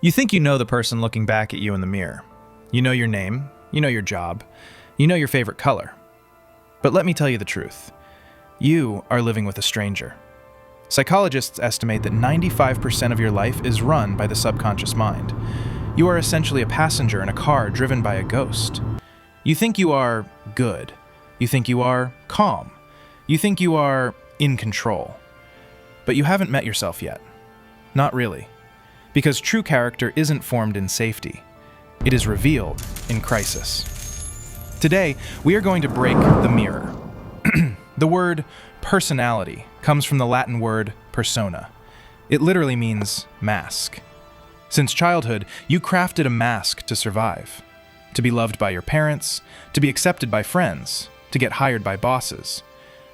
You think you know the person looking back at you in the mirror. You know your name, you know your job, you know your favorite color. But let me tell you the truth. You are living with a stranger. Psychologists estimate that 95% of your life is run by the subconscious mind. You are essentially a passenger in a car driven by a ghost. You think you are good. You think you are calm. You think you are in control. But you haven't met yourself yet. Not really. Because true character isn't formed in safety. It is revealed in crisis. Today, we are going to break the mirror. The word personality comes from the Latin word persona. It literally means mask. Since childhood, you crafted a mask to survive. To be loved by your parents, to be accepted by friends, to get hired by bosses.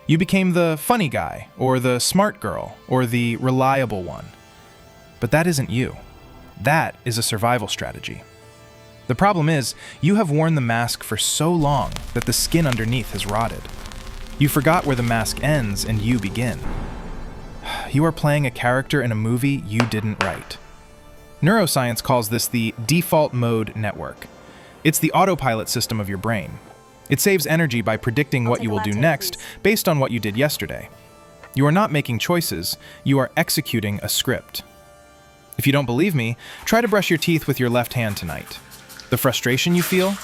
You became the funny guy, or the smart girl, or the reliable one. But that isn't you. That is a survival strategy. The problem is, you have worn the mask for so long that the skin underneath has rotted. You forgot where the mask ends and you begin. You are playing a character in a movie you didn't write. Neuroscience calls this the default mode network. It's the autopilot system of your brain. It saves energy by predicting what you will do next based on what you did yesterday. You are not making choices, you are executing a script. If you don't believe me, try to brush your teeth with your left hand tonight. The frustration you feel?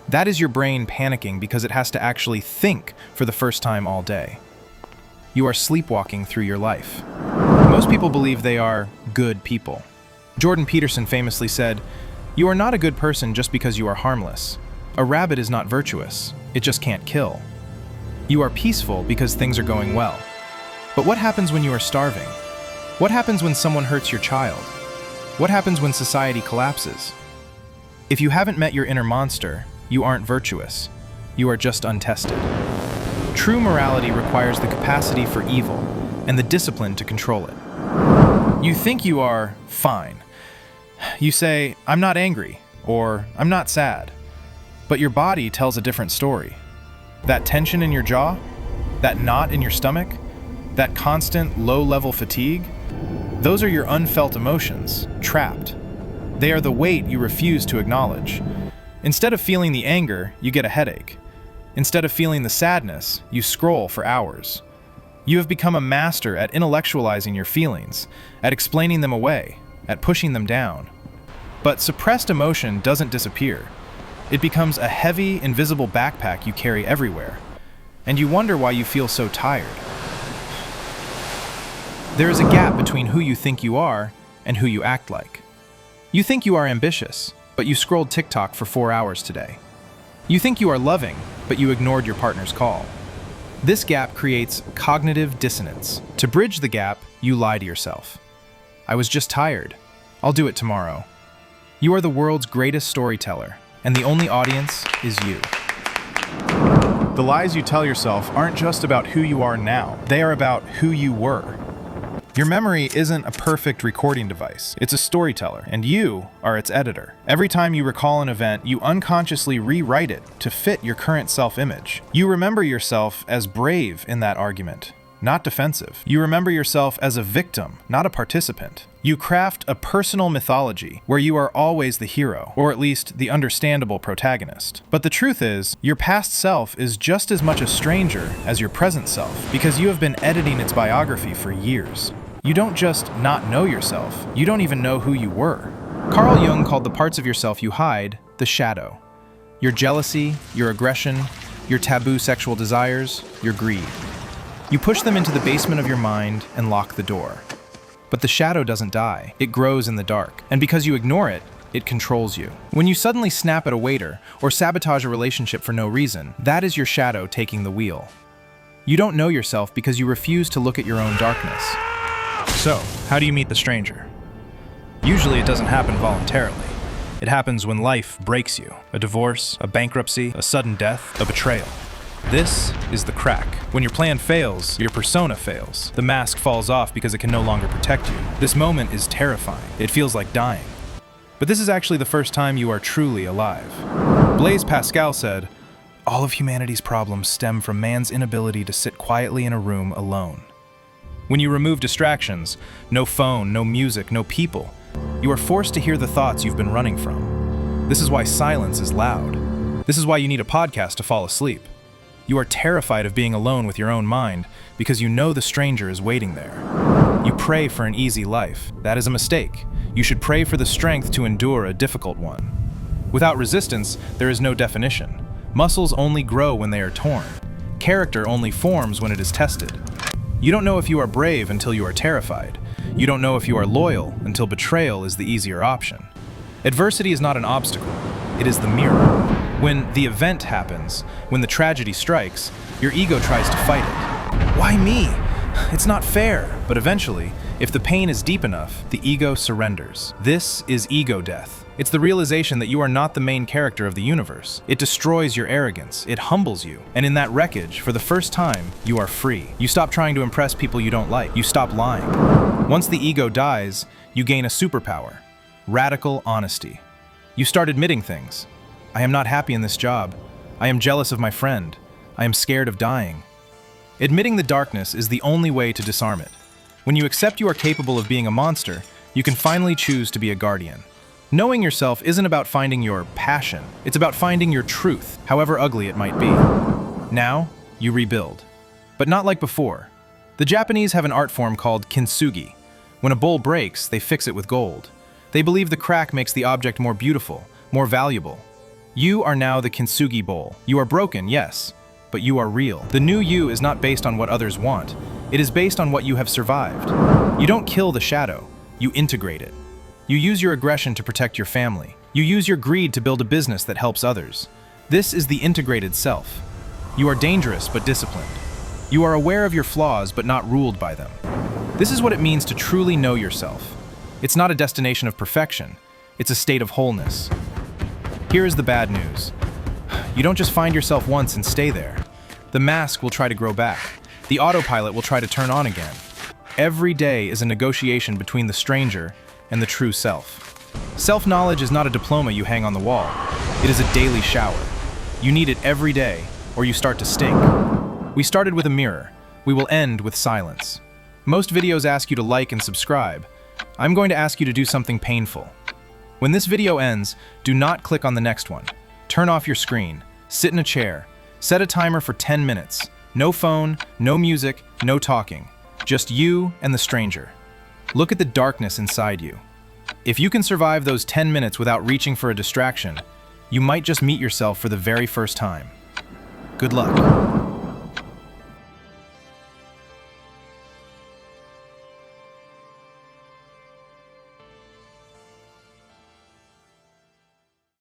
That is your brain panicking because it has to actually think for the first time all day. You are sleepwalking through your life. Most people believe they are good people. Jordan Peterson famously said, "You are not a good person just because you are harmless. A rabbit is not virtuous, it just can't kill. You are peaceful because things are going well. But what happens when you are starving? What happens when someone hurts your child? What happens when society collapses? If you haven't met your inner monster, you aren't virtuous. You are just untested." True morality requires the capacity for evil and the discipline to control it. You think you are fine. You say, "I'm not angry," or "I'm not sad." But your body tells a different story. That tension in your jaw, that knot in your stomach, that constant low-level fatigue, those are your unfelt emotions, trapped. They are the weight you refuse to acknowledge. Instead of feeling the anger, you get a headache. Instead of feeling the sadness, you scroll for hours. You have become a master at intellectualizing your feelings, at explaining them away, at pushing them down. But suppressed emotion doesn't disappear. It becomes a heavy, invisible backpack you carry everywhere. And you wonder why you feel so tired. There is a gap between who you think you are and who you act like. You think you are ambitious, but you scrolled TikTok for 4 hours today. You think you are loving, but you ignored your partner's call. This gap creates cognitive dissonance. To bridge the gap, you lie to yourself. "I was just tired. I'll do it tomorrow." You are the world's greatest storyteller, and the only audience is you. The lies you tell yourself aren't just about who you are now, they are about who you were. Your memory isn't a perfect recording device, it's a storyteller, and you are its editor. Every time you recall an event, you unconsciously rewrite it to fit your current self-image. You remember yourself as brave in that argument, not defensive. You remember yourself as a victim, not a participant. You craft a personal mythology where you are always the hero, or at least the understandable protagonist. But the truth is, your past self is just as much a stranger as your present self, because you have been editing its biography for years. You don't just not know yourself, you don't even know who you were. Carl Jung called the parts of yourself you hide the shadow. Your jealousy, your aggression, your taboo sexual desires, your greed. You push them into the basement of your mind and lock the door. But the shadow doesn't die, it grows in the dark. And because you ignore it, it controls you. When you suddenly snap at a waiter or sabotage a relationship for no reason, that is your shadow taking the wheel. You don't know yourself because you refuse to look at your own darkness. So, how do you meet the stranger? Usually it doesn't happen voluntarily. It happens when life breaks you. A divorce, a bankruptcy, a sudden death, a betrayal. This is the crack. When your plan fails, your persona fails. The mask falls off because it can no longer protect you. This moment is terrifying. It feels like dying. But this is actually the first time you are truly alive. Blaise Pascal said, "All of humanity's problems stem from man's inability to sit quietly in a room alone." When you remove distractions, no phone, no music, no people, You are forced to hear the thoughts you've been running from. This is why silence is loud. This is why you need a podcast to fall asleep. You are terrified of being alone with your own mind because you know the stranger is waiting there. You pray for an easy life. That is a mistake. You should pray for the strength to endure a difficult one. Without resistance, there is no definition. Muscles only grow when they are torn. Character only forms when it is tested. You don't know if you are brave until you are terrified. You don't know if you are loyal until betrayal is the easier option. Adversity is not an obstacle. It is the mirror. When the event happens, when the tragedy strikes, your ego tries to fight it. Why me? It's not fair. But eventually, if the pain is deep enough, the ego surrenders. This is ego death. It's the realization that you are not the main character of the universe. It destroys your arrogance. It humbles you. And in that wreckage, for the first time, you are free. You stop trying to impress people you don't like. You stop lying. Once the ego dies, you gain a superpower: radical honesty. You start admitting things. I am not happy in this job. I am jealous of my friend. I am scared of dying. Admitting the darkness is the only way to disarm it. When you accept you are capable of being a monster, you can finally choose to be a guardian. Knowing yourself isn't about finding your passion. It's about finding your truth, however ugly it might be. Now, you rebuild. But not like before. The Japanese have an art form called kintsugi. When a bowl breaks, they fix it with gold. They believe the crack makes the object more beautiful, more valuable. You are now the kintsugi bowl. You are broken, yes, but you are real. The new you is not based on what others want. It is based on what you have survived. You don't kill the shadow, you integrate it. You use your aggression to protect your family. You use your greed to build a business that helps others. This is the integrated self. You are dangerous but disciplined. You are aware of your flaws but not ruled by them. This is what it means to truly know yourself. It's not a destination of perfection, it's a state of wholeness. Here is the bad news. You don't just find yourself once and stay there. The mask will try to grow back. The autopilot will try to turn on again. Every day is a negotiation between the stranger and the true self. Self-knowledge is not a diploma you hang on the wall. It is a daily shower. You need it every day, or you start to stink. We started with a mirror. We will end with silence. Most videos ask you to like and subscribe. I'm going to ask you to do something painful. When this video ends, do not click on the next one. Turn off your screen. Sit in a chair. Set a timer for 10 minutes. No phone, no music, no talking. Just you and the stranger. Look at the darkness inside you. If you can survive those 10 minutes without reaching for a distraction, you might just meet yourself for the very first time. Good luck.